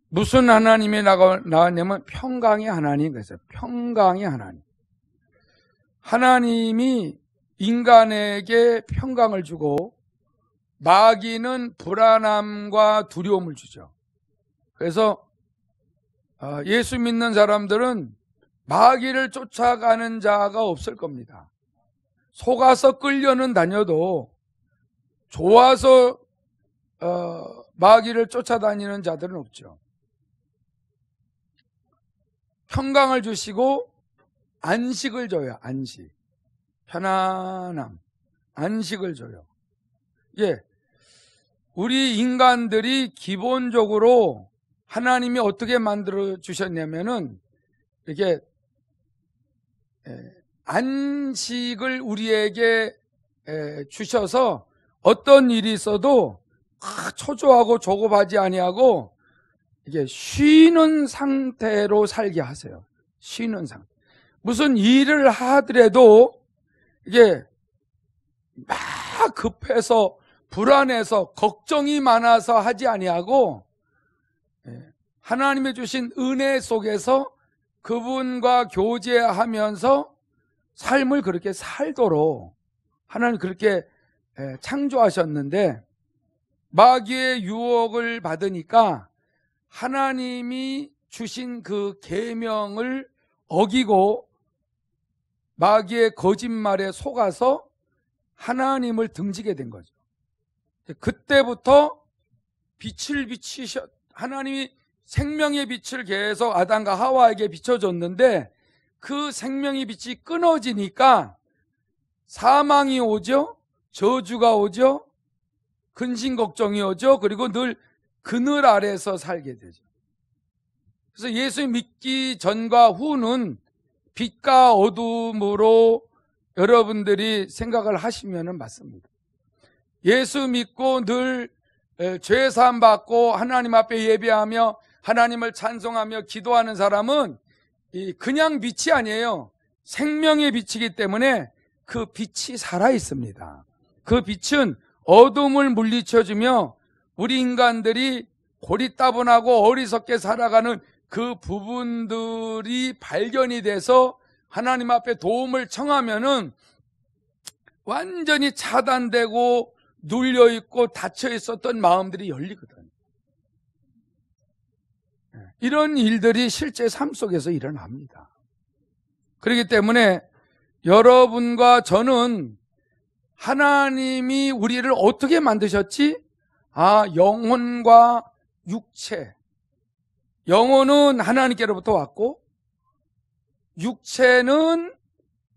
무슨 하나님이 나왔냐면 평강의 하나님. 그래서 평강의 하나님. 하나님이 인간에게 평강을 주고 마귀는 불안함과 두려움을 주죠. 그래서 예수 믿는 사람들은 마귀를 쫓아가는 자가 없을 겁니다. 속아서 끌려는 다녀도 좋아서 마귀를 쫓아다니는 자들은 없죠. 평강을 주시고 안식을 줘요. 안식, 편안함, 안식을 줘요. 예, 우리 인간들이 기본적으로 하나님이 어떻게 만들어 주셨냐면은 이렇게 안식을 우리에게 주셔서 어떤 일이 있어도 초조하고 조급하지 아니하고 이게 쉬는 상태로 살게 하세요. 쉬는 상태. 무슨 일을 하더라도 이게 막 급해서 불안해서 걱정이 많아서 하지 아니하고 하나님의 주신 은혜 속에서 그분과 교제하면서 삶을 그렇게 살도록 하나님 그렇게 창조하셨는데 마귀의 유혹을 받으니까 하나님이 주신 그 계명을 어기고 마귀의 거짓말에 속아서 하나님을 등지게 된 거죠. 그때부터 빛을 하나님이 생명의 빛을 계속 아담과 하와에게 비춰줬는데 그 생명의 빛이 끊어지니까 사망이 오죠. 저주가 오죠. 근심 걱정이 오죠. 그리고 늘 그늘 아래서 살게 되죠. 그래서 예수 믿기 전과 후는 빛과 어둠으로 여러분들이 생각을 하시면 맞습니다. 예수 믿고 늘 죄 사함 받고 하나님 앞에 예배하며 하나님을 찬송하며 기도하는 사람은 그냥 빛이 아니에요. 생명의 빛이기 때문에 그 빛이 살아 있습니다. 그 빛은 어둠을 물리쳐주며 우리 인간들이 고리따분하고 어리석게 살아가는 그 부분들이 발견이 돼서 하나님 앞에 도움을 청하면은 완전히 차단되고 눌려있고 닫혀있었던 마음들이 열리거든. 이런 일들이 실제 삶 속에서 일어납니다. 그렇기 때문에 여러분과 저는 하나님이 우리를 어떻게 만드셨지? 영혼과 육체. 영혼은 하나님께로부터 왔고 육체는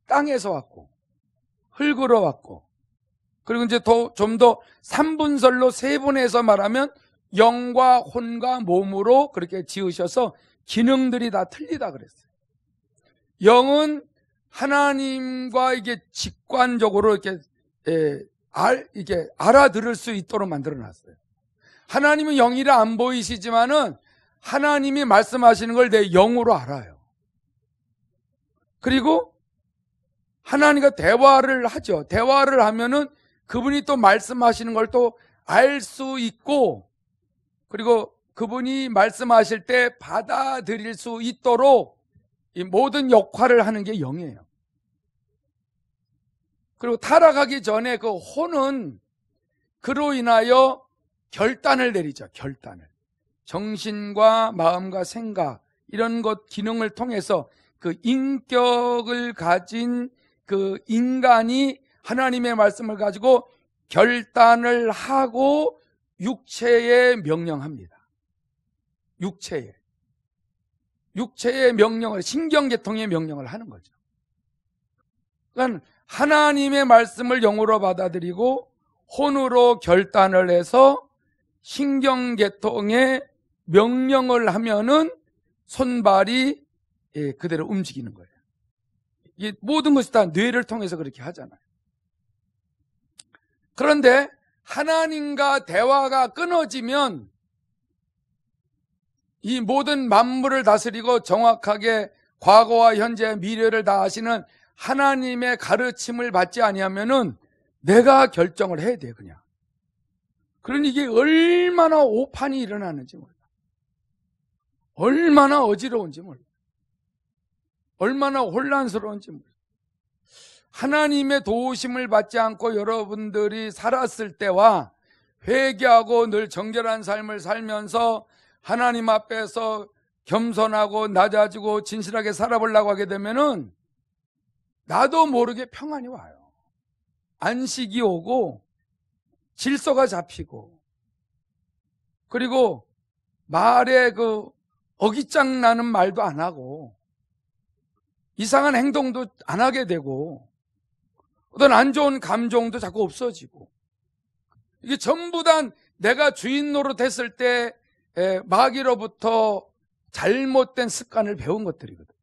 땅에서 왔고 흙으로 왔고 그리고 이제 좀 더 3분설로 세분해서 말하면 영과 혼과 몸으로 그렇게 지으셔서 기능들이 다 틀리다 그랬어요. 영은 하나님과 이게 직관적으로 이렇게 알아들을 수 있도록 만들어 놨어요. 하나님은 영이라 안 보이시지만은 하나님이 말씀하시는 걸 내 영으로 알아요. 그리고 하나님과 대화를 하죠. 대화를 하면은 그분이 또 말씀하시는 걸 또 알 수 있고 그리고 그분이 말씀하실 때 받아들일 수 있도록 이 모든 역할을 하는 게 영이에요. 그리고 타락하기 전에 그 혼은 그로 인하여 결단을 내리죠. 결단을. 정신과 마음과 생각 이런 것 기능을 통해서 그 인격을 가진 그 인간이 하나님의 말씀을 가지고 결단을 하고 육체에 명령합니다. 육체의 명령을, 신경계통의 명령을 하는 거죠. 그러니까 하나님의 말씀을 영으로 받아들이고 혼으로 결단을 해서 신경계통의 명령을 하면은 손발이 그대로 움직이는 거예요. 이 모든 것이 다 뇌를 통해서 그렇게 하잖아요. 그런데 하나님과 대화가 끊어지면 이 모든 만물을 다스리고 정확하게 과거와 현재, 미래를 다 아시는 하나님의 가르침을 받지 아니하면은 내가 결정을 해야 돼 그냥. 그러니 이게 얼마나 오판이 일어나는지 몰라. 얼마나 어지러운지 몰라요. 얼마나 혼란스러운지 몰라요. 하나님의 도우심을 받지 않고 여러분들이 살았을 때와 회개하고 늘 정결한 삶을 살면서 하나님 앞에서 겸손하고 낮아지고 진실하게 살아보려고 하게 되면은 나도 모르게 평안이 와요. 안식이 오고 질서가 잡히고, 그리고 말에 어깃장 나는 말도 안 하고 이상한 행동도 안 하게 되고 어떤 안 좋은 감정도 자꾸 없어지고, 이게 전부 다 내가 주인 노릇했을 때 마귀로부터 잘못된 습관을 배운 것들이거든.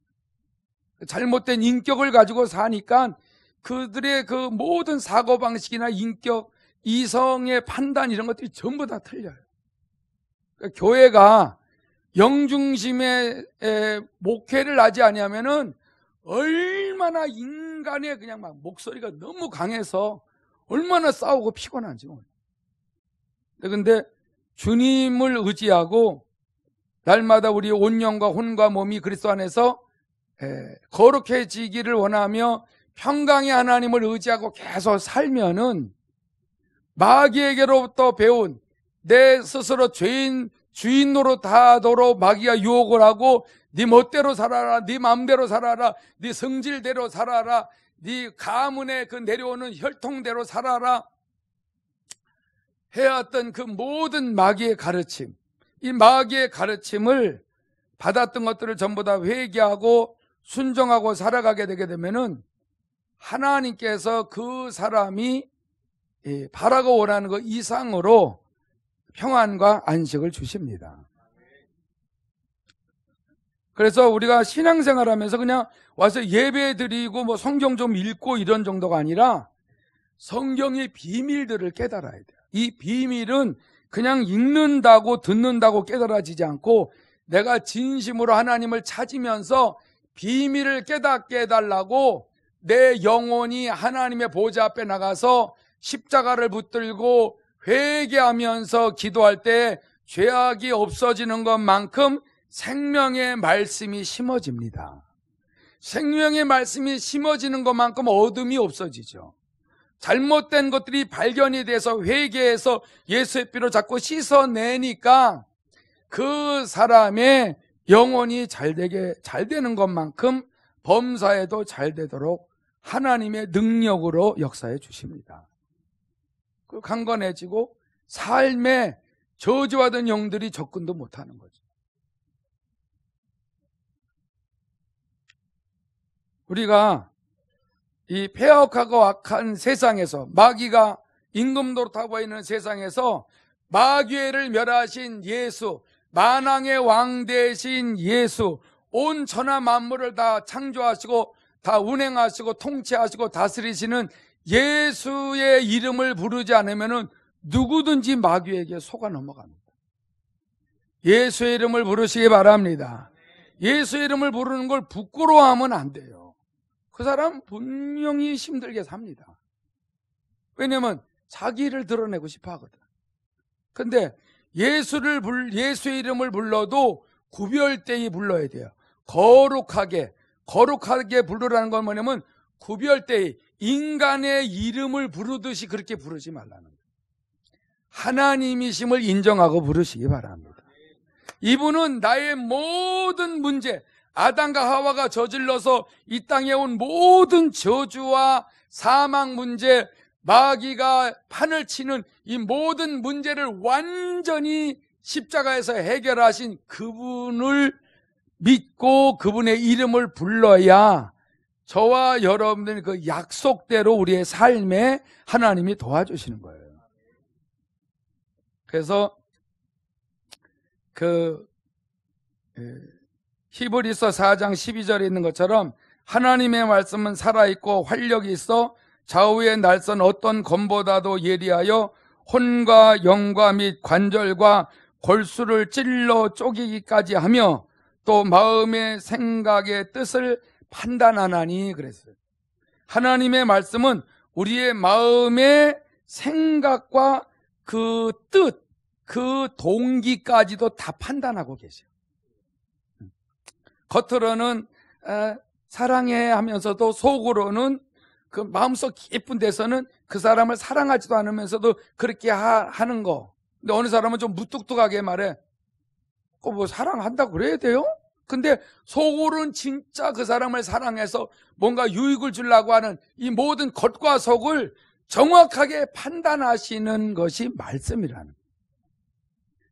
잘못된 인격을 가지고 사니까 그들의 그 모든 사고방식이나 인격, 이성의 판단 이런 것들이 전부 다 틀려요. 그러니까 교회가 영중심의 목회를 하지 아니하면은 얼마나 인간의 그냥 막 목소리가 너무 강해서 얼마나 싸우고 피곤한지 몰라요. 근데 주님을 의지하고 날마다 우리 온영과 혼과 몸이 그리스도 안에서 거룩해지기를 원하며 평강의 하나님을 의지하고 계속 살면은 마귀에게로부터 배운 내 스스로 주인 노릇하도록 마귀가 유혹을 하고 네 멋대로 살아라, 네 마음대로 살아라, 네 성질대로 살아라, 네 가문에 내려오는 혈통대로 살아라 해왔던 그 모든 마귀의 가르침, 이 마귀의 가르침을 받았던 것들을 전부 다 회개하고 순종하고 살아가게 되게 되면은 하나님께서 그 사람이 바라고 원하는 것 이상으로 평안과 안식을 주십니다. 그래서 우리가 신앙생활하면서 그냥 와서 예배 드리고 뭐 성경 좀 읽고 이런 정도가 아니라 성경의 비밀들을 깨달아야 돼요. 이 비밀은 그냥 읽는다고 듣는다고 깨달아지지 않고 내가 진심으로 하나님을 찾으면서 비밀을 깨닫게 해달라고 내 영혼이 하나님의 보좌 앞에 나가서 십자가를 붙들고 회개하면서 기도할 때 죄악이 없어지는 것만큼 생명의 말씀이 심어집니다. 생명의 말씀이 심어지는 것만큼 어둠이 없어지죠. 잘못된 것들이 발견이 돼서 회개해서 예수의 피로 자꾸 씻어내니까 그 사람의 영혼이 잘 되는 것만큼 범사에도 잘 되도록 하나님의 능력으로 역사해 주십니다. 그 강건해지고 삶에 저주하던 영들이 접근도 못하는 거죠. 우리가 이 폐역하고 악한 세상에서, 마귀가 임금 노릇하고 있는 세상에서 마귀를 멸하신 예수, 만왕의 왕 되신 예수, 온 천하 만물을 다 창조하시고 다 운행하시고 통치하시고 다스리시는 예수의 이름을 부르지 않으면 누구든지 마귀에게 속아 넘어갑니다. 예수의 이름을 부르시기 바랍니다. 예수의 이름을 부르는 걸 부끄러워하면 안 돼요. 그 사람 분명히 힘들게 삽니다. 왜냐면 자기를 드러내고 싶어 하거든. 근데 예수의 이름을 불러도 구별되이 불러야 돼요. 거룩하게 부르라는 건 뭐냐면 구별되이, 인간의 이름을 부르듯이 그렇게 부르지 말라는 거예요. 하나님이심을 인정하고 부르시기 바랍니다. 이분은 나의 모든 문제, 아담과 하와가 저질러서 이 땅에 온 모든 저주와 사망 문제, 마귀가 판을 치는 이 모든 문제를 완전히 십자가에서 해결하신 그분을 믿고 그분의 이름을 불러야 저와 여러분들이 그 약속대로 우리의 삶에 하나님이 도와주시는 거예요. 그래서 히브리서 4장 12절에 있는 것처럼 하나님의 말씀은 살아있고 활력이 있어 좌우의 날선 어떤 검보다도 예리하여 혼과 영과 및 관절과 골수를 찔러 쪼개기까지 하며 또 마음의 생각의 뜻을 판단하나니 그랬어요. 하나님의 말씀은 우리의 마음의 생각과 그 뜻, 그 동기까지도 다 판단하고 계세요. 그래서 우리가 그 말씀을 겉으로는 사랑해 하면서도 속으로는 그 마음속 깊은 데서는 그 사람을 사랑하지도 않으면서도 그렇게 하는 거. 근데 어느 사람은 좀 무뚝뚝하게 말해. 뭐 사랑한다고 그래야 돼요? 근데 속으로는 진짜 그 사람을 사랑해서 뭔가 유익을 주려고 하는 이 모든 겉과 속을 정확하게 판단하시는 것이 말씀이라는 거예요.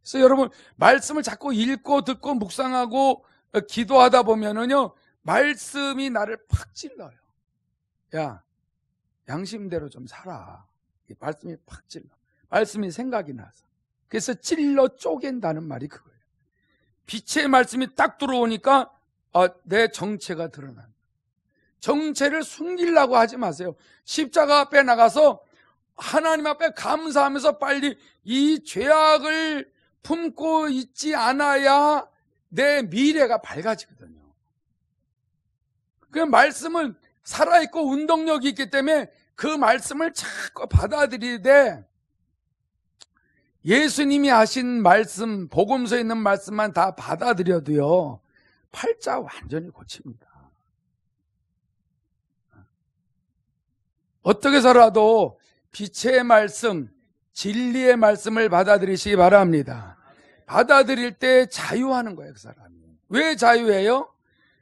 그래서 여러분, 말씀을 자꾸 읽고 듣고 묵상하고 기도하다 보면은요, 말씀이 나를 팍 찔러요. 야, 양심대로 좀 살아. 말씀이 팍 찔러. 말씀이 생각이 나서. 그래서 찔러 쪼갠다는 말이 그거예요. 빛의 말씀이 딱 들어오니까 내 정체가 드러난다. 정체를 숨기려고 하지 마세요. 십자가 앞에 나가서 하나님 앞에 감사하면서 빨리 이 죄악을 품고 있지 않아야 내 미래가 밝아지거든요. 그 말씀은 살아있고 운동력이 있기 때문에 그 말씀을 자꾸 받아들이되 예수님이 하신 말씀, 복음서에 있는 말씀만 다 받아들여도요, 팔자 완전히 고칩니다. 어떻게 살아도 빛의 말씀, 진리의 말씀을 받아들이시기 바랍니다. 받아들일 때 자유하는 거예요, 그 사람이. 왜 자유해요?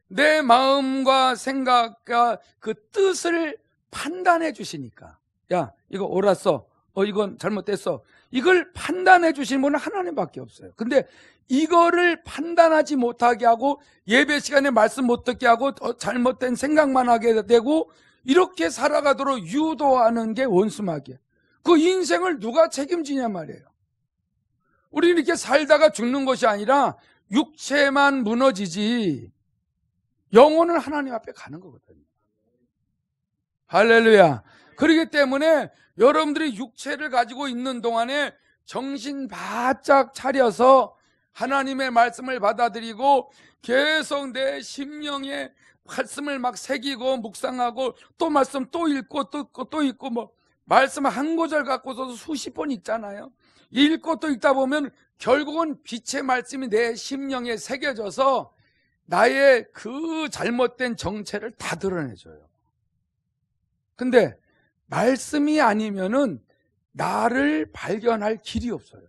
내 마음과 생각과 그 뜻을 판단해 주시니까. 야, 이거 옳았어. 이건 잘못됐어. 이걸 판단해 주신 분은 하나님밖에 없어요. 근데 이거를 판단하지 못하게 하고 예배 시간에 말씀 못 듣게 하고 잘못된 생각만 하게 되고 이렇게 살아가도록 유도하는 게 원수마귀야. 그 인생을 누가 책임지냐 말이에요. 우리는 이렇게 살다가 죽는 것이 아니라 육체만 무너지지 영혼은 하나님 앞에 가는 거거든요. 할렐루야. 그렇기 때문에 여러분들이 육체를 가지고 있는 동안에 정신 바짝 차려서 하나님의 말씀을 받아들이고 계속 내 심령에 말씀을 막 새기고 묵상하고 또 말씀 또 읽고 또 읽고 뭐 말씀 한 구절 갖고서도 수십 번 읽잖아요. 읽고 또 읽다 보면 결국은 빛의 말씀이 내 심령에 새겨져서 나의 그 잘못된 정체를 다 드러내줘요. 근데 말씀이 아니면은 나를 발견할 길이 없어요.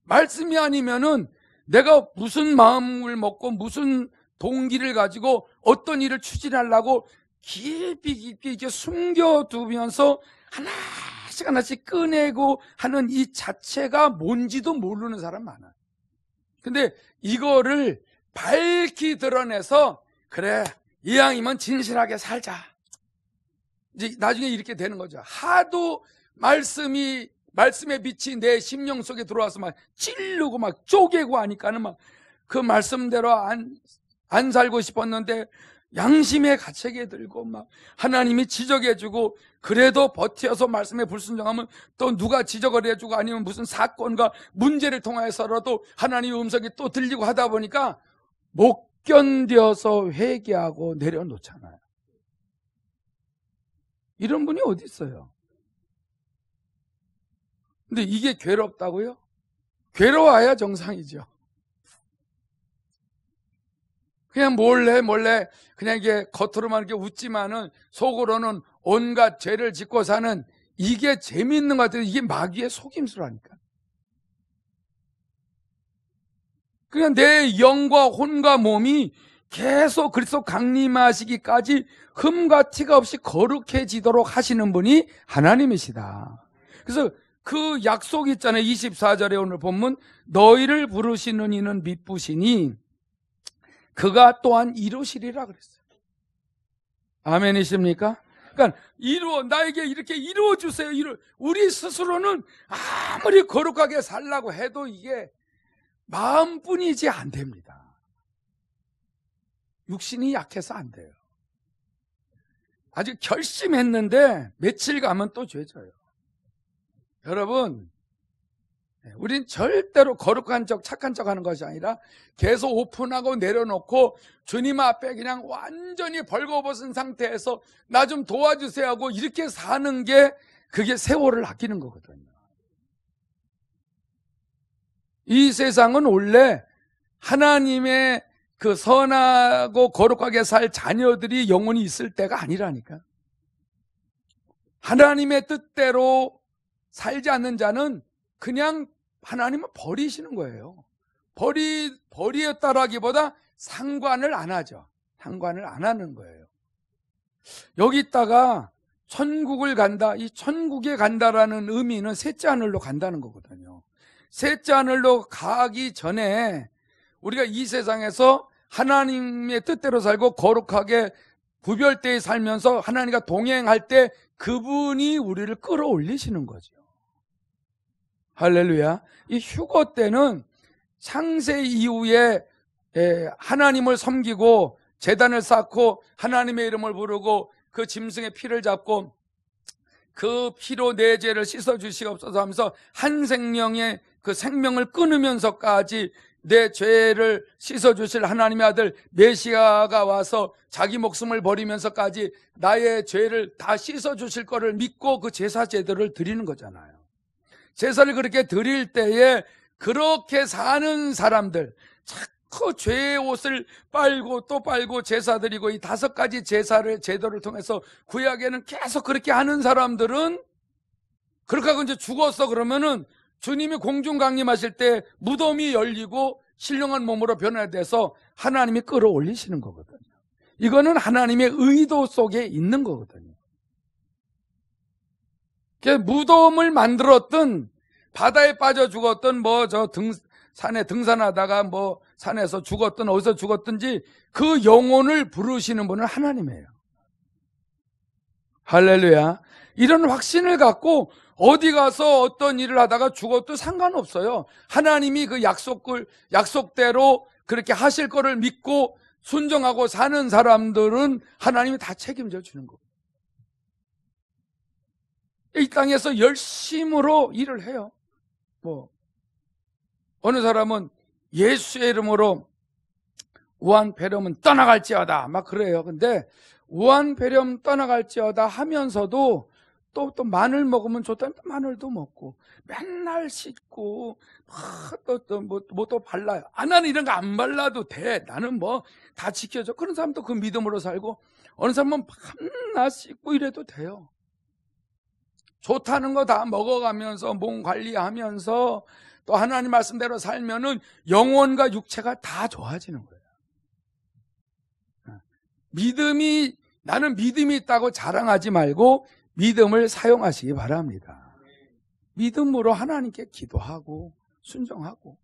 말씀이 아니면은 내가 무슨 마음을 먹고 무슨 동기를 가지고 어떤 일을 추진하려고 깊이 이렇게 숨겨두면서 하나씩 꺼내고 하는 이 자체가 뭔지도 모르는 사람 많아요. 근데 이거를 밝히 드러내서 그래, 이왕이면 진실하게 살자. 이제 나중에 이렇게 되는 거죠. 하도 말씀의 빛이 내 심령 속에 들어와서 막 찌르고 막 쪼개고 하니까는 막 그 말씀대로 안 살고 싶었는데 양심의 가책에 들고 막 하나님이 지적해주고 그래도 버텨서 말씀에 불순종하면 또 누가 지적을 해주고 아니면 무슨 사건과 문제를 통해서라도 하나님의 음성이 또 들리고 하다 보니까 못 견뎌서 회개하고 내려놓잖아요. 이런 분이 어디 있어요? 근데 이게 괴롭다고요? 괴로워야 정상이죠. 그냥 몰래 그냥 이게 겉으로만 이렇게 웃지만은 속으로는 온갖 죄를 짓고 사는 이게 재미있는 것 같아요. 이게 마귀의 속임수라니까. 그냥 내 영과 혼과 몸이 계속 그리스도 강림하시기까지 흠과 티가 없이 거룩해지도록 하시는 분이 하나님이시다. 그래서 그 약속이 있잖아요. 24절에 오늘 본문 너희를 부르시는 이는 미쁘시니 그가 또한 이루시리라 그랬어요. 아멘이십니까? 그러니까 나에게 이렇게 이루어 주세요. 우리 스스로는 아무리 거룩하게 살라고 해도 이게 마음뿐이지 안 됩니다. 육신이 약해서 안 돼요. 아주 결심했는데 며칠 가면 또 죄져요. 여러분, 우린 절대로 거룩한 척, 착한 척 하는 것이 아니라 계속 오픈하고 내려놓고 주님 앞에 그냥 완전히 벌거벗은 상태에서 나 좀 도와주세요 하고 이렇게 사는 게 그게 세월을 아끼는 거거든요. 이 세상은 원래 하나님의 그 선하고 거룩하게 살 자녀들이 영원히 있을 때가 아니라니까. 하나님의 뜻대로 살지 않는 자는 그냥 하나님을 버리시는 거예요. 버리었다라기보다 상관을 안 하죠. 상관을 안 하는 거예요. 여기다가 천국을 간다, 이 천국에 간다라는 의미는 셋째 하늘로 간다는 거거든요. 셋째 하늘로 가기 전에 우리가 이 세상에서 하나님의 뜻대로 살고 거룩하게 구별되어 살면서 하나님과 동행할 때 그분이 우리를 끌어올리시는 거죠. 할렐루야. 이 휴거 때는 창세 이후에 하나님을 섬기고 제단을 쌓고 하나님의 이름을 부르고 그 짐승의 피를 잡고 그 피로 내 죄를 씻어주시옵소서 하면서 한 생명의 그 생명을 끊으면서까지 내 죄를 씻어주실 하나님의 아들 메시아가 와서 자기 목숨을 버리면서까지 나의 죄를 다 씻어주실 거를 믿고 그 제사 제도를 드리는 거잖아요. 제사를 그렇게 드릴 때에 그렇게 사는 사람들, 자꾸 죄의 옷을 빨고 또 빨고 제사 드리고 이 5가지 제도를 통해서 구약에는 계속 그렇게 하는 사람들은 그렇게 하고 이제 죽었어 그러면은 주님이 공중 강림하실 때 무덤이 열리고 신령한 몸으로 변화돼서 하나님이 끌어올리시는 거거든요. 이거는 하나님의 의도 속에 있는 거거든요. 무덤을 만들었든 바다에 빠져 죽었든 산에 등산하다가 산에서 죽었든 어디서 죽었든지 그 영혼을 부르시는 분은 하나님이에요. 할렐루야. 이런 확신을 갖고 어디 가서 어떤 일을 하다가 죽어도 상관없어요. 하나님이 그 약속대로 그렇게 하실 거를 믿고 순종하고 사는 사람들은 하나님이 다 책임져 주는 거예요. 이 땅에서 열심으로 일을 해요. 어느 사람은 예수의 이름으로 우한폐렴은 떠나갈지어다 막 그래요. 근데 우한폐렴 떠나갈지어다 하면서도 또 마늘 먹으면 좋다면 마늘도 먹고 맨날 씻고 또 발라요. 나는 이런 거 안 발라도 돼. 나는 다 지켜줘. 그런 사람도 그 믿음으로 살고 어느 사람은 밤낮 씻고 이래도 돼요. 좋다는 거 다 먹어가면서 몸 관리하면서 또 하나님 말씀대로 살면은 영혼과 육체가 다 좋아지는 거예요. 나는 믿음이 있다고 자랑하지 말고 믿음을 사용하시기 바랍니다. 믿음으로 하나님께 기도하고 순종하고.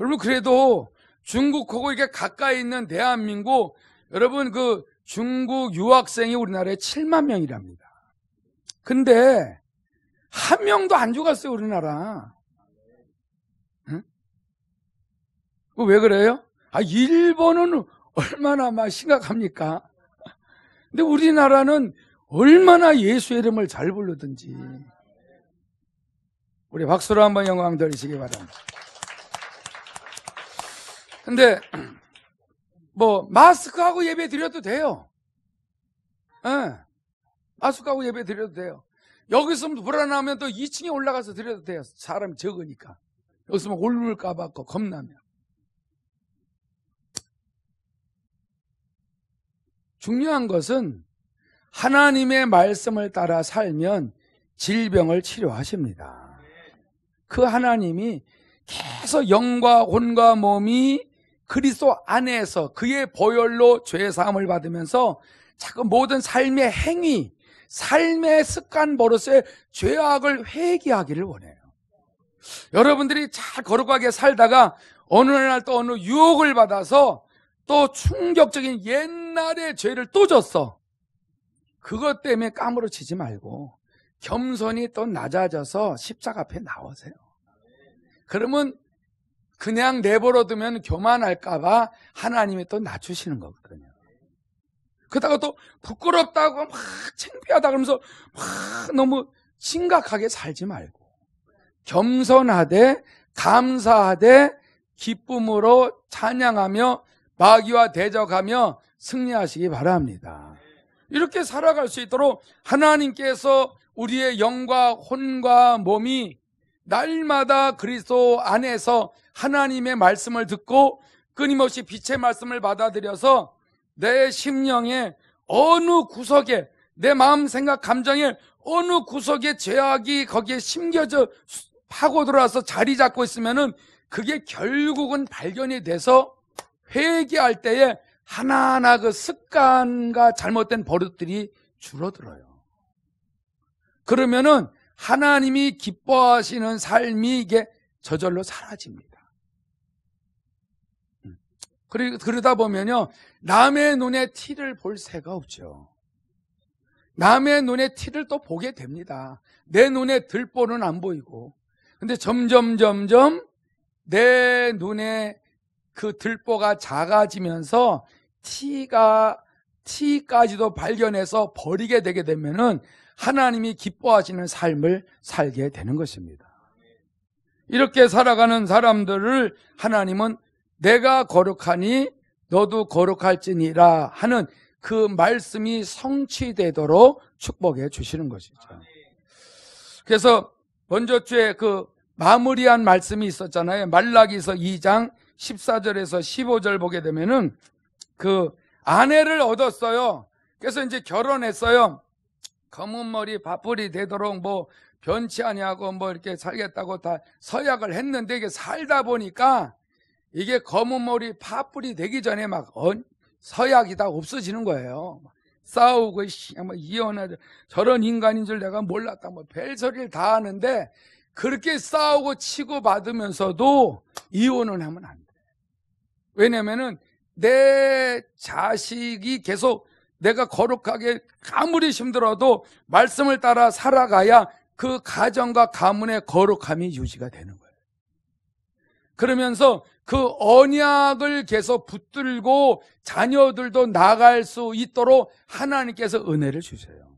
여러분 그래도 중국하고 이렇게 가까이 있는 대한민국, 여러분 그 중국 유학생이 우리나라에 7만 명이랍니다. 근데 한 명도 안 죽었어요, 우리나라. 응? 왜 그래요? 일본은 얼마나 심각합니까? 근데 우리나라는 얼마나 예수의 이름을 잘 부르든지. 우리 박수로 한번 영광 드리시기 바랍니다. 근데 마스크하고 예배 드려도 돼요. 네. 마스크하고 예배 드려도 돼요. 여기서 불안하면 또 2층에 올라가서 드려도 돼요. 사람이 적으니까. 여기서 올물까봐 겁나면. 중요한 것은 하나님의 말씀을 따라 살면 질병을 치료하십니다. 그 하나님이 계속 영과 혼과 몸이 그리스도 안에서 그의 보혈로 죄 사함을 받으면서 자꾸 모든 삶의 행위, 삶의 습관 버릇에 죄악을 회개하기를 원해요. 여러분들이 잘 거룩하게 살다가 어느 날 또 어느 유혹을 받아서 또 충격적인 옛날의 죄를 또 졌어. 그것 때문에 까무러치지 말고 겸손히 또 낮아져서 십자가 앞에 나오세요. 그러면 그냥 내버려두면 교만할까봐 하나님이 또 낮추시는 거거든요. 그러다가 또 부끄럽다고 막 창피하다 그러면서 막 너무 심각하게 살지 말고 겸손하되 감사하되 기쁨으로 찬양하며 마귀와 대적하며 승리하시기 바랍니다. 이렇게 살아갈 수 있도록 하나님께서 우리의 영과 혼과 몸이 날마다 그리스도 안에서 하나님의 말씀을 듣고 끊임없이 빛의 말씀을 받아들여서 내 심령의 어느 구석에, 내 마음, 생각, 감정의 어느 구석에 죄악이 거기에 심겨져 파고들어와서 자리 잡고 있으면은 그게 결국은 발견이 돼서 회개할 때에 하나하나 그 습관과 잘못된 버릇들이 줄어들어요. 그러면은 하나님이 기뻐하시는 삶이 이게 저절로 사라집니다. 그러다 보면요, 남의 눈에 티를 볼 새가 없죠. 남의 눈에 티를 또 보게 됩니다. 내 눈에 들보는 안 보이고. 근데 점점 내 눈에 그 들보가 작아지면서 티까지도 발견해서 버리게 되게 되면은 하나님이 기뻐하시는 삶을 살게 되는 것입니다. 이렇게 살아가는 사람들을 하나님은 내가 거룩하니 너도 거룩할지니라 하는 그 말씀이 성취되도록 축복해 주시는 것이죠. 그래서 먼저 주에 그 마무리한 말씀이 있었잖아요. 말라기서 2장 14절에서 15절 보게 되면은 그 아내를 얻었어요. 그래서 이제 결혼했어요. 검은 머리 파뿌리 되도록 뭐 변치 아니하고 뭐 이렇게 살겠다고 다 서약을 했는데 이게 살다 보니까 이게 검은 머리 파뿌리 되기 전에 막 서약이 다 없어지는 거예요. 싸우고 뭐 이혼하자, 저런 인간인 줄 내가 몰랐다, 뭐 별소리를 다 하는데 그렇게 싸우고 치고 받으면서도 이혼을 하면 안 돼. 왜냐면은 내 자식이 계속 내가 거룩하게 아무리 힘들어도 말씀을 따라 살아가야 그 가정과 가문의 거룩함이 유지가 되는 거예요. 그러면서 그 언약을 계속 붙들고 자녀들도 나갈 수 있도록 하나님께서 은혜를 주세요.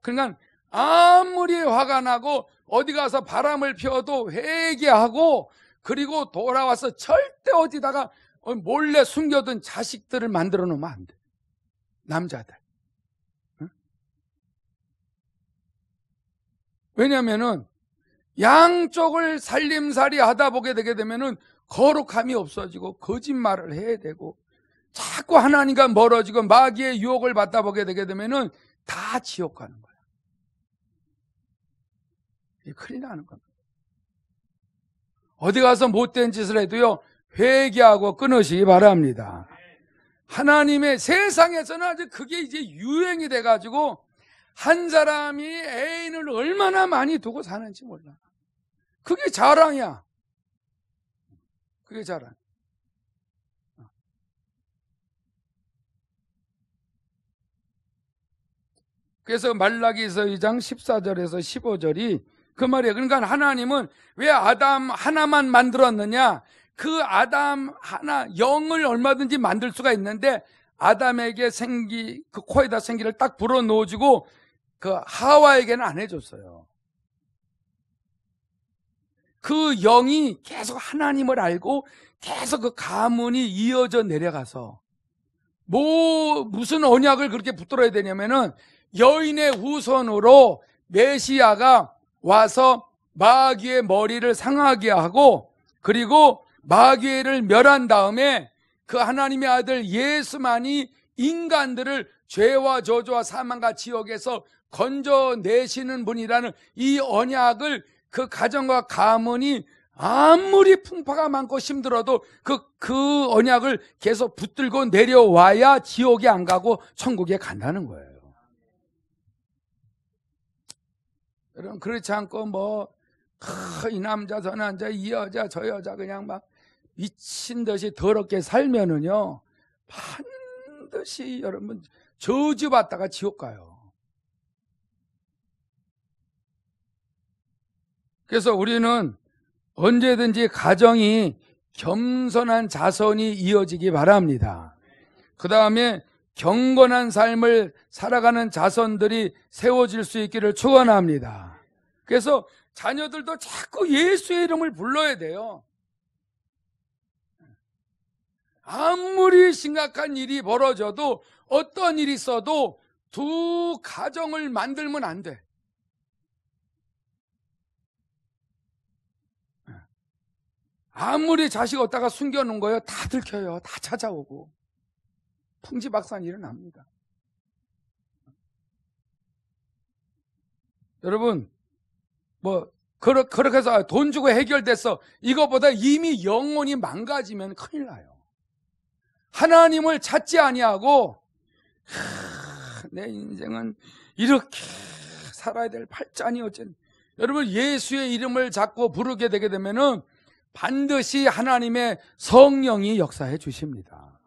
그러니까 아무리 화가 나고 어디 가서 바람을 피워도 회개하고 그리고 돌아와서 절대 어디다가 몰래 숨겨둔 자식들을 만들어 놓으면 안 돼. 남자들. 응? 왜냐면은 양쪽을 살림살이 하다 보게 되게 되면은 거룩함이 없어지고 거짓말을 해야 되고 자꾸 하나님과 멀어지고 마귀의 유혹을 받다 보게 되게 되면은 다 지옥 가는 거야. 이게 큰일 나는 겁니다. 어디 가서 못된 짓을 해도요, 회개하고 끊으시기 바랍니다. 하나님의 세상에서는 아주 그게 이제 유행이 돼가지고 한 사람이 애인을 얼마나 많이 두고 사는지 몰라. 그게 자랑이야. 그게 자랑. 그래서 말라기서 2장 14절에서 15절이 그 말이에요. 그러니까 하나님은 왜 아담 하나만 만들었느냐? 그 아담 하나, 영을 얼마든지 만들 수가 있는데 아담에게 그 코에다 생기를 딱 불어 넣어주고 그 하와에게는 안 해줬어요. 그 영이 계속 하나님을 알고 계속 그 가문이 이어져 내려가서 무슨 언약을 그렇게 붙들어야 되냐면은 여인의 후손으로 메시아가 와서 마귀의 머리를 상하게 하고 그리고 마귀를 멸한 다음에 그 하나님의 아들 예수만이 인간들을 죄와 저주와 사망과 지옥에서 건져내시는 분이라는 이 언약을 그 가정과 가문이 아무리 풍파가 많고 힘들어도 그 언약을 계속 붙들고 내려와야 지옥에 안 가고 천국에 간다는 거예요. 여러분, 그렇지 않고 이 남자 저 남자 이 여자 저 여자 그냥 막 미친 듯이 더럽게 살면은요 반드시 여러분 저주받다가 지옥 가요. 그래서 우리는 언제든지 가정이 겸손한 자손이 이어지기 바랍니다. 그 다음에 경건한 삶을 살아가는 자손들이 세워질 수 있기를 축원합니다. 그래서 자녀들도 자꾸 예수의 이름을 불러야 돼요. 아무리 심각한 일이 벌어져도 어떤 일이 있어도 두 가정을 만들면 안 돼. 아무리 자식 어디다가 숨겨놓은 거예요, 다 들켜요. 다 찾아오고 풍지박산 일어납니다. 여러분, 그렇게 해서 돈 주고 해결됐어, 이거보다 이미 영혼이 망가지면 큰일 나요. 하나님을 찾지 아니하고 내 인생은 이렇게 살아야 될 팔자니 어쨌든, 여러분, 예수의 이름을 자꾸 부르게 되게 되면은 반드시 하나님의 성령이 역사해 주십니다.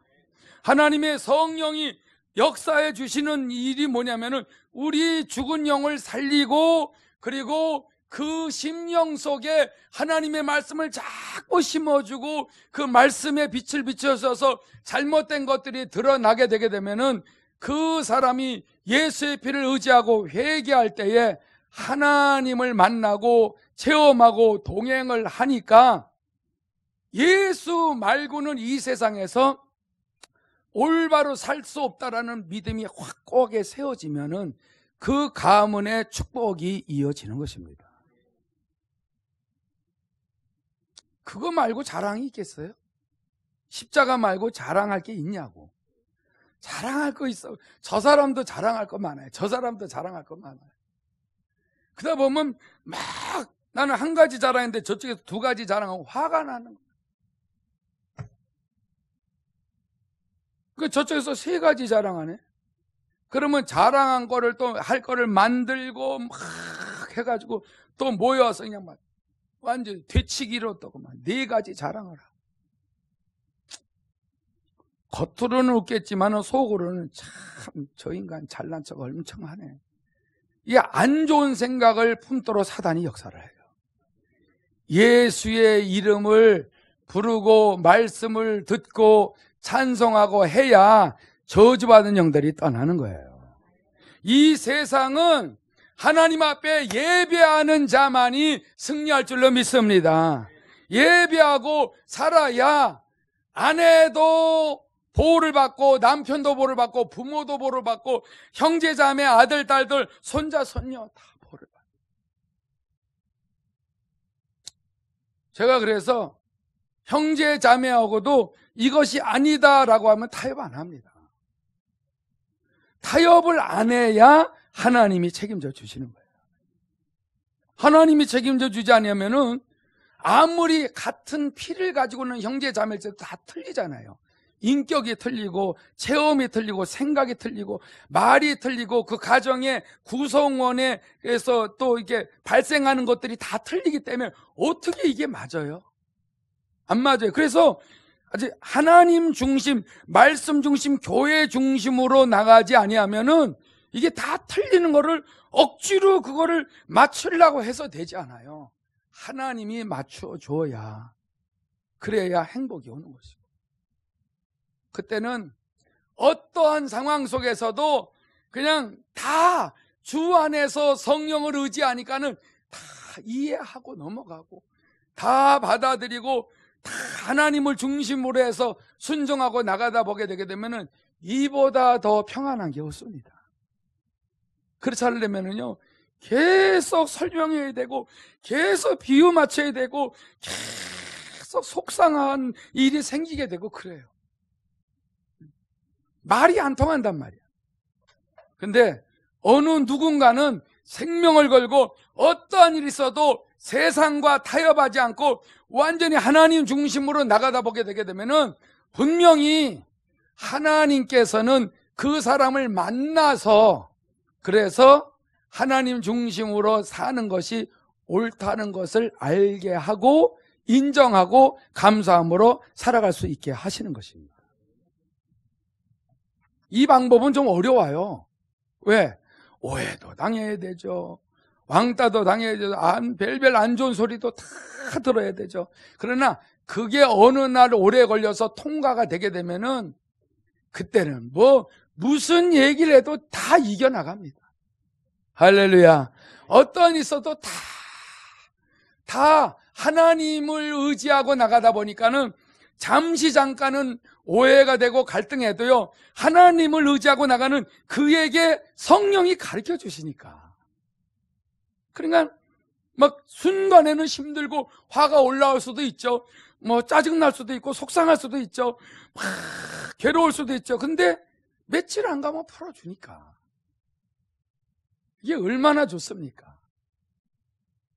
하나님의 성령이 역사해 주시는 일이 뭐냐면은 우리 죽은 영을 살리고, 그리고 그 심령 속에 하나님의 말씀을 자꾸 심어주고 그 말씀에 빛을 비춰서 잘못된 것들이 드러나게 되게 되면은 그 사람이 예수의 피를 의지하고 회개할 때에 하나님을 만나고 체험하고 동행을 하니까 예수 말고는 이 세상에서 올바로 살 수 없다라는 믿음이 확고하게 세워지면은 그 가문의 축복이 이어지는 것입니다. 그거 말고 자랑이 있겠어요? 십자가 말고 자랑할 게 있냐고. 자랑할 거 있어. 저 사람도 자랑할 거 많아요. 저 사람도 자랑할 거 많아요. 그러다 보면 막 나는 한 가지 자랑했는데 저쪽에서 두 가지 자랑하고 화가 나는 거예요. 저쪽에서 세 가지 자랑하네. 그러면 자랑한 거를 또 할 거를 만들고 막 해가지고 또 모여서 그냥 막 완전히 되치기로 또 막 네 가지 자랑을 하고, 겉으로는 웃겠지만 속으로는 참 저 인간 잘난 척 엄청 하네. 이 안 좋은 생각을 품도록 사단이 역사를 해요. 예수의 이름을 부르고 말씀을 듣고 찬송하고 해야 저주받은 영들이 떠나는 거예요. 이 세상은 하나님 앞에 예배하는 자만이 승리할 줄로 믿습니다. 예배하고 살아야 아내도 보호를 받고 남편도 보호를 받고 부모도 보호를 받고 형제 자매 아들 딸들 손자 손녀 다 보호를 받고. 제가 그래서 형제 자매하고도 이것이 아니다라고 하면 타협 안 합니다. 타협을 안 해야 하나님이 책임져 주시는 거예요. 하나님이 책임져 주지 않으면은 아무리 같은 피를 가지고 있는 형제 자매일지라도 다 틀리잖아요. 인격이 틀리고 체험이 틀리고 생각이 틀리고 말이 틀리고 그 가정의 구성원에서 또 이렇게 발생하는 것들이 다 틀리기 때문에 어떻게 이게 맞아요? 안 맞아요. 그래서 아직 하나님 중심, 말씀 중심, 교회 중심으로 나가지 아니하면은 이게 다 틀리는 거를 억지로 그거를 맞추려고 해서 되지 않아요. 하나님이 맞춰줘야, 그래야 행복이 오는 것이고, 그때는 어떠한 상황 속에서도 그냥 다 주 안에서 성령을 의지하니까는 다 이해하고 넘어가고 다 받아들이고 다 하나님을 중심으로 해서 순종하고 나가다 보게 되게 되면은 이보다 더 평안한 게 없습니다. 그렇지 않으려면은요, 계속 설명해야 되고, 계속 비유 맞춰야 되고, 계속 속상한 일이 생기게 되고 그래요. 말이 안 통한단 말이야. 근데 어느 누군가는 생명을 걸고 어떠한 일이 있어도 세상과 타협하지 않고 완전히 하나님 중심으로 나가다 보게 되게 되면은 분명히 하나님께서는 그 사람을 만나서, 그래서 하나님 중심으로 사는 것이 옳다는 것을 알게 하고 인정하고 감사함으로 살아갈 수 있게 하시는 것입니다. 이 방법은 좀 어려워요. 왜? 오해도 당해야 되죠. 왕따도 당해야 되죠. 별별 안 좋은 소리도 다 들어야 되죠. 그러나 그게 어느 날 오래 걸려서 통과가 되게 되면은 그때는 무슨 얘기를 해도 다 이겨나갑니다. 할렐루야. 어떤 있어도 다 하나님을 의지하고 나가다 보니까는 잠시 잠깐은 오해가 되고 갈등해도요, 하나님을 의지하고 나가는 그에게 성령이 가르쳐 주시니까. 그러니까 막 순간에는 힘들고 화가 올라올 수도 있죠. 뭐 짜증날 수도 있고 속상할 수도 있죠. 막 괴로울 수도 있죠. 근데 며칠 안 가면 풀어주니까 이게 얼마나 좋습니까?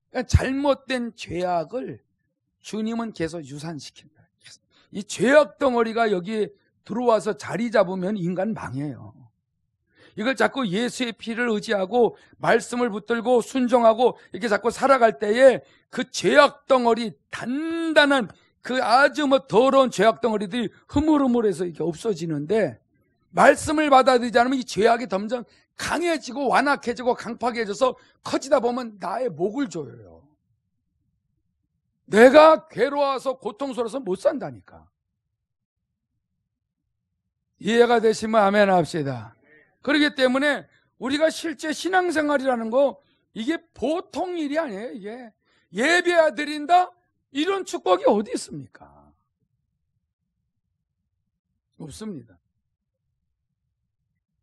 그러니까 잘못된 죄악을 주님은 계속 유산시킨다. 이 죄악 덩어리가 여기에 들어와서 자리 잡으면 인간 망해요. 이걸 자꾸 예수의 피를 의지하고 말씀을 붙들고 순종하고 이렇게 자꾸 살아갈 때에 그 죄악 덩어리, 단단한 그 아주 더러운 죄악 덩어리들이 흐물흐물해서 이렇게 없어지는데, 말씀을 받아들이지 않으면 이 죄악이 점점 강해지고 완악해지고 강팍해져서 커지다 보면 나의 목을 조여요. 내가 괴로워서 고통스러워서 못 산다니까. 이해가 되시면 아멘 합시다. 그렇기 때문에 우리가 실제 신앙생활이라는 거, 이게 보통 일이 아니에요. 이게 예배 드린다? 이런 축복이 어디 있습니까? 없습니다.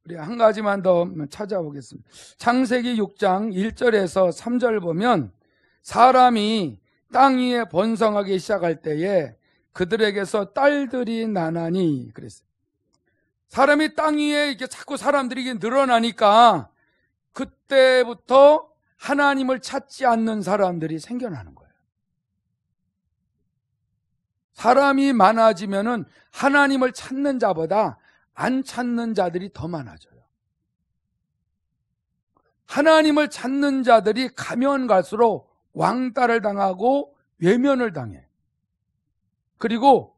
우리 한 가지만 더 찾아보겠습니다. 창세기 6장 1절에서 3절 보면, 사람이 땅 위에 번성하기 시작할 때에 그들에게서 딸들이 나나니 그랬어요. 사람이 땅 위에 이렇게 자꾸 사람들이 늘어나니까 그때부터 하나님을 찾지 않는 사람들이 생겨나는 거예요. 사람이 많아지면은 하나님을 찾는 자보다 안 찾는 자들이 더 많아져요. 하나님을 찾는 자들이 가면 갈수록 왕따를 당하고 외면을 당해. 그리고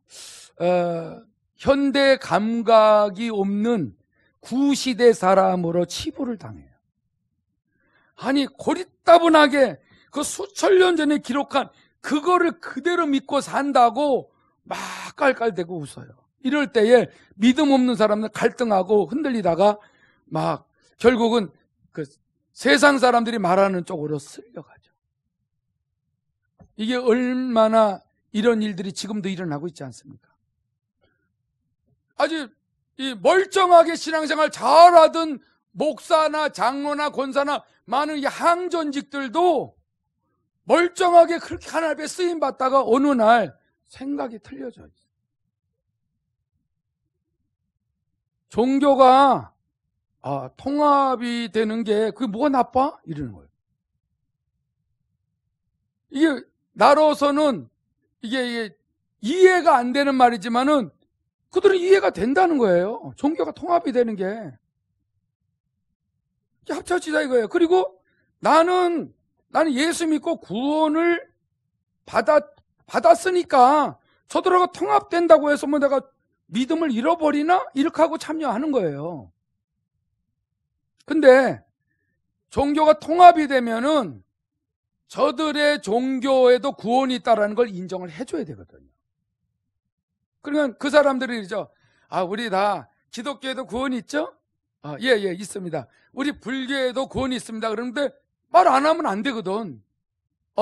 현대 감각이 없는 구시대 사람으로 치부를 당해요. 아니, 고리따분하게 그 수천 년 전에 기록한 그거를 그대로 믿고 산다고 막 깔깔대고 웃어요. 이럴 때에 믿음 없는 사람들 갈등하고 흔들리다가 막 결국은 그 세상 사람들이 말하는 쪽으로 쓸려가죠. 이게 얼마나 이런 일들이 지금도 일어나고 있지 않습니까? 아주 이 멀쩡하게 신앙생활 잘하던 목사나 장로나 권사나 많은 이 항전직들도 멀쩡하게 그렇게 하나님 앞에 쓰임 받다가 어느 날 생각이 틀려져요. 종교가 통합이 되는 게 그게 뭐가 나빠? 이러는 거예요. 이게 나로서는 이게 이해가 안 되는 말이지만은 그들은 이해가 된다는 거예요. 종교가 통합이 되는 게. 합쳐지자 이거예요. 그리고 나는 예수 믿고 구원을 받았으니까 저들하고 통합된다고 해서 뭐 내가 믿음을 잃어버리나? 이렇게 하고 참여하는 거예요. 근데 종교가 통합이 되면은 저들의 종교에도 구원이 있다는 걸 인정을 해줘야 되거든요. 그러면 그 사람들이 이러죠. 우리 다 기독교에도 구원이 있죠? 예, 있습니다. 우리 불교에도 구원이 있습니다. 그런데 말 안 하면 안 되거든.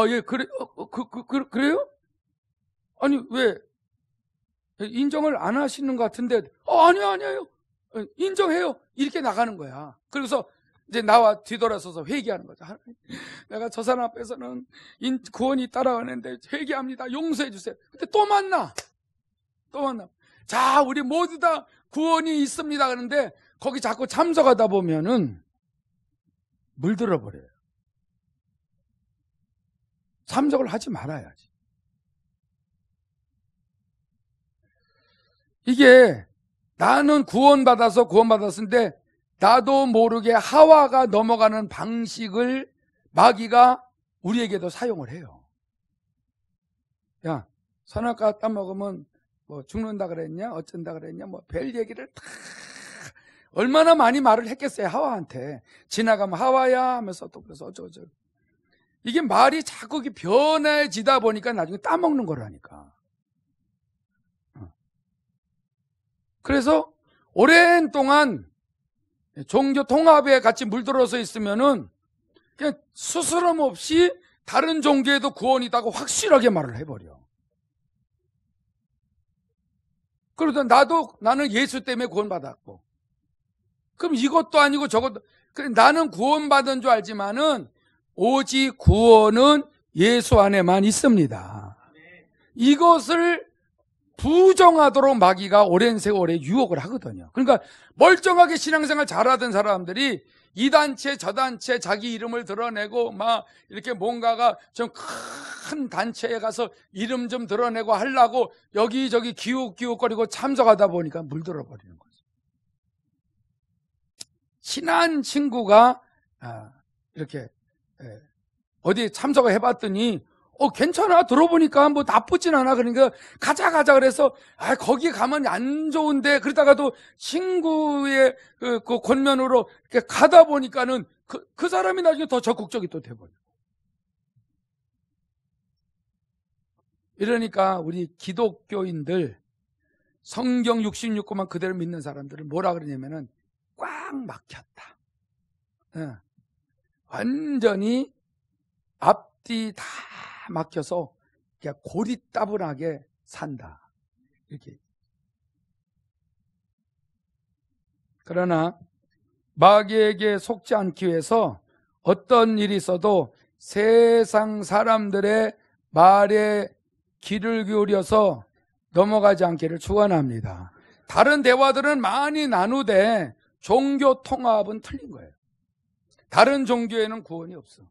예, 그래요? 아니, 왜? 인정을 안 하시는 것 같은데, 아니에요. 인정해요. 이렇게 나가는 거야. 그래서 이제 나와 뒤돌아서서 회개하는 거죠. 내가 저 사람 앞에서는 구원이 따라가는데 회개합니다. 용서해 주세요. 근데 또 만나. 자, 우리 모두 다 구원이 있습니다. 그런데 거기 자꾸 참석하다 보면은 물들어 버려요. 참석을 하지 말아야지. 이게 나는 구원받았는데 나도 모르게 하와가 넘어가는 방식을 마귀가 우리에게도 사용을 해요. 야, 선악과 따먹으면 뭐 죽는다 그랬냐, 어쩐다 그랬냐, 뭐 별 얘기를 다 얼마나 많이 말을 했겠어요. 하와한테 지나가면 하와야 하면서 또 그래서 어쩌고 이게 말이 자꾸 변해지다 보니까 나중에 따먹는 거라니까. 그래서 오랜 동안 종교 통합에 같이 물들어서 있으면은 그냥 스스럼 없이 다른 종교에도 구원이 있다고 확실하게 말을 해버려. 그러다 나는 예수 때문에 구원받았고, 그럼 이것도 아니고 저것도, 나는 구원받은 줄 알지만은 오직 구원은 예수 안에만 있습니다. 이것을 부정하도록 마귀가 오랜 세월에 유혹을 하거든요. 그러니까 멀쩡하게 신앙생활 잘하던 사람들이 이 단체 저 단체 자기 이름을 드러내고 막 이렇게 뭔가가 좀 큰 단체에 가서 이름 좀 드러내고 하려고 여기저기 기웃기웃거리고 참석하다 보니까 물들어 버리는 거죠. 친한 친구가 이렇게 어디 참석을 해봤더니 괜찮아, 들어보니까 뭐 나쁘진 않아. 그러니까 가자 그래서 거기 가면 안 좋은데, 그러다가도 친구의 그 권면으로 이렇게 가다 보니까는 그 사람이 나중에 더 적극적이 또 돼버려. 이러니까 우리 기독교인들 성경 66권만 그대로 믿는 사람들은 뭐라 그러냐면은 꽉 막혔다. 완전히 앞뒤 다 막혀서 그냥 고리따분하게 산다. 이렇게. 그러나 마귀에게 속지 않기 위해서 어떤 일이 있어도 세상 사람들의 말에 귀를 기울여서 넘어가지 않기를 축원합니다. 다른 대화들은 많이 나누되 종교 통합은 틀린 거예요. 다른 종교에는 구원이 없어.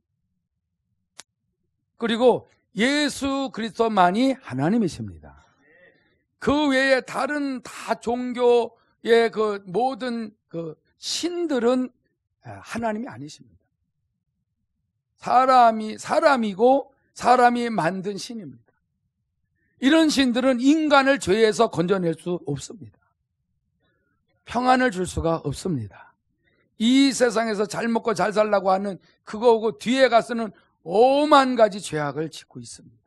그리고 예수 그리스도만이 하나님이십니다. 그 외에 다른 다 종교의 그 모든 그 신들은 하나님이 아니십니다. 사람이고 사람이 만든 신입니다. 이런 신들은 인간을 죄에서 건져낼 수 없습니다. 평안을 줄 수가 없습니다. 이 세상에서 잘 먹고 잘 살라고 하는 그거고 뒤에 가서는 오만 가지 죄악을 짓고 있습니다.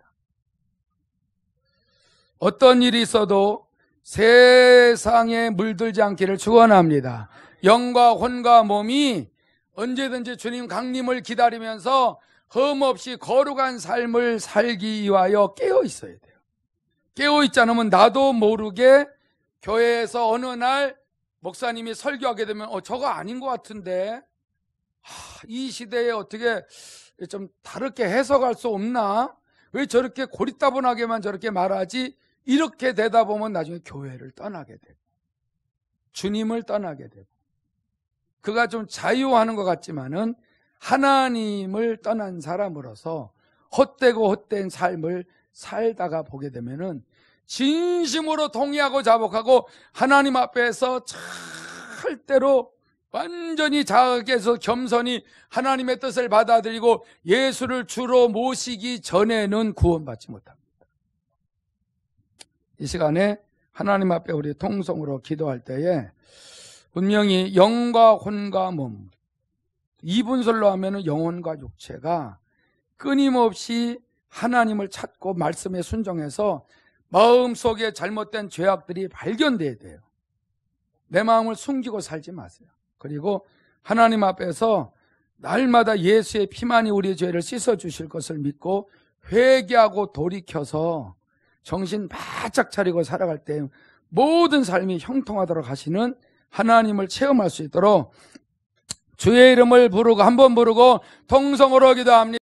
어떤 일이 있어도 세상에 물들지 않기를 축원합니다. 영과 혼과 몸이 언제든지 주님 강림을 기다리면서 흠없이 거룩한 삶을 살기 위하여 깨어 있어야 돼요. 깨어 있지 않으면 나도 모르게 교회에서 어느 날 목사님이 설교하게 되면 저거 아닌 것 같은데 이 시대에 어떻게 좀 다르게 해석할 수 없나? 왜 저렇게 고리따분하게만 저렇게 말하지? 이렇게 되다 보면 나중에 교회를 떠나게 되고 주님을 떠나게 되고 그가 좀 자유하는 것 같지만은 하나님을 떠난 사람으로서 헛되고 헛된 삶을 살다가 보게 되면은 진심으로 동의하고 자복하고 하나님 앞에서 절대로 완전히 자각해서 겸손히 하나님의 뜻을 받아들이고 예수를 주로 모시기 전에는 구원받지 못합니다. 이 시간에 하나님 앞에 우리 통성으로 기도할 때에 분명히 영과 혼과 몸, 이분설로 하면은 영혼과 육체가 끊임없이 하나님을 찾고 말씀에 순종해서 마음속에 잘못된 죄악들이 발견돼야 돼요. 내 마음을 숨기고 살지 마세요. 그리고 하나님 앞에서 날마다 예수의 피만이 우리의 죄를 씻어주실 것을 믿고 회개하고 돌이켜서 정신 바짝 차리고 살아갈 때 모든 삶이 형통하도록 하시는 하나님을 체험할 수 있도록 주의 이름을 부르고 한 번 부르고 통성으로 기도합니다.